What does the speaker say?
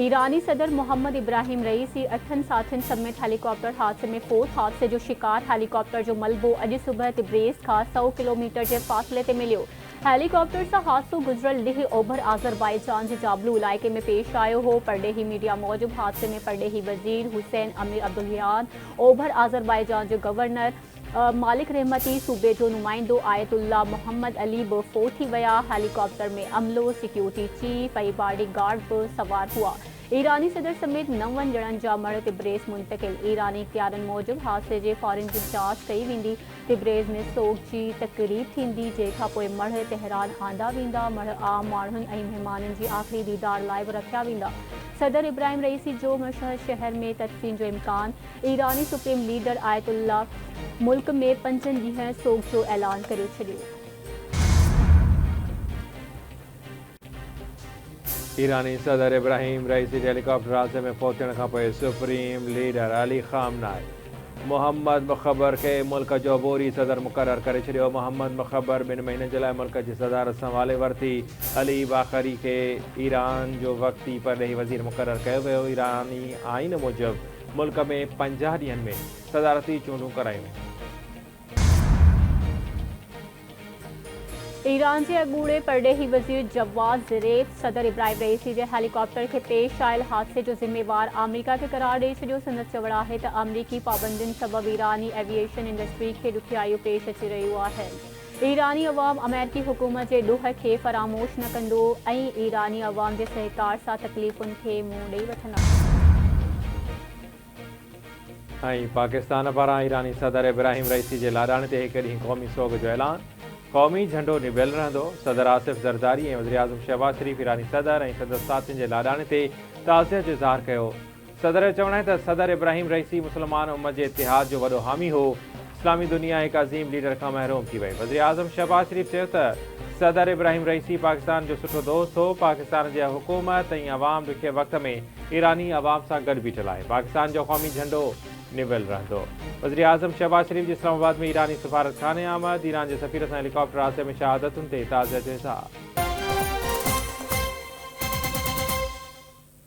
ईरानी सदर मोहम्मद इब्राहिम रईसी 8 साथियुनि समेत हेलीकॉप्टर हादसे में फोत। हादसे जो शिकार हेलीकॉप्टर जो मलबो अॼु सुबह तिब्रेज़ खां 100 किलोमीटर के फासले ते मिलियो। हेलीकॉप्टर सां हादसो गुज़िरियल ॾींहुं ओभर आज़रबाईजान जे जाबलू इलाइक़े में पेश आयो हो। परडेही मीडिया मूजिब हादसे में परडेही वज़ीर हुसैन अमीर अब्दुल्लाहियान, ओभर आज़रबाईजान जो गवर्नर मालिक रहमती, सूबे जो नुमाइंदो आयतुल्ला मोहम्मद अली बि फोत थी विया। हेलीकॉप्टर में अमलो, सिक्योरिटी चीफ ऐं बॉडी गार्ड बि सवार हुआ। ईरानी सदर समेत 9 ॼणनि जा मड़ तिब्रेज़ मुंतकिल। ईरानी इख़्तियारनि मूजिब हादसे जे फॉरेंसिक जांच कई वेंदी। तिब्रेज़ में सोग जी तक़रीब थींदी, जंहिंखां पोइ मड़ तेहरान आंदा वेंदा। मड़ आम माण्हुनि ऐं महिमाननि जी आख़िरी दीदार लाइ बि रखिया वेंदा। सदर इब्राहिम रईसी जो मशहद शहर में तदफ़ीन जो इम्कान। ईरानी सुप्रीम लीडर आयतुल्ला मुल्क में 5 ॾींहं सोग जो ऐलान करे छॾियो। ईरानी सदर इब्राहिम रईसी हेलीकॉप्टर हादसे में फौत थियण खां पोइ सुप्रीम लीडर अली ख़ामनाई मोहम्मद मुख़बर के मुल्क जो बोरी सदर मुक़रर करे छॾियो। मोहम्मद मुख़बर 2 महीननि जे लाइ मुल्क जी सदारत संभाले वरिती। अली बाख़री खे ईरान जो वक़्ती परडेही वज़ीर मुक़रर कयो वियो। ईरानी आइन मूजिब मुल्क में 50 ॾींहनि में सदारती चूंडूं करायूं वेंदियूं। ईरान के अॻूणे परडेही वज़ीर जवाद ज़रीफ सदर इब्राहिम रईसी के हेलीकॉप्टर के पेश आयल हादसे जो ज़िम्मेवार अमरीका के करार ॾेई छॾियो। संदसि चवण आहे त अमरीकी पाबंदियुनि सबब ईरानी एविएशन इंडस्ट्री के ॾुखियारियूं पेश अची रहियूं आहिनि। ईरानी अवाम अमेरिकी हुकूमत जे ॾोह खे फ़रामोश न कंदो ऐं ईरानी अवाम जे सहकार सां तकलीफ़ुनि खे मुंहुं ॾेई वठंदा। पाकिस्तान पारां ईरानी सदर इब्राहिम रईसी जे लाॾाणे ते हिकु ॾींहुं क़ौमी सोग जो ऐलान। क़ौमी झंडो निबियल रहंदो। सदर आसिफ ज़रदारी ऐं वज़ीर आज़म शहबाज शरीफ़ ईरानी सदर ऐं संदसि साथियुनि जे लाॾाणे ते ताज़ियत जो इज़हार कयो। सदर जो चवणु आहे त सदर इब्राहिम रईसी मुस्लमान उम्मत जे इतिहाद जो वॾो हामी हो। इस्लामी दुनिया हिकु अज़ीम लीडर खां महरूम थी वई। वज़ीर आज़म शहबाज शरीफ़ चयो त सदर इब्राहिम रईसी पाकिस्तान जो सुठो दोस्त हो। पाकिस्तान जे हुकूमत ऐं अवाम ॾुखे वक़्त में ईरानी अवाम सां गॾु बीठल आहे। पाकिस्तान जो क़ौमी झंडो निबियल रहंदो। वज़ीर आज़म शहबाज शरीफ़ जी इस्लामाबाद में ईरानी सफ़ारतखाने आमद। ईरान जे सफ़ीर सां हेलीकॉप्टर हादसे में शहादतुनि ते ताज़ियत जो इज़हार।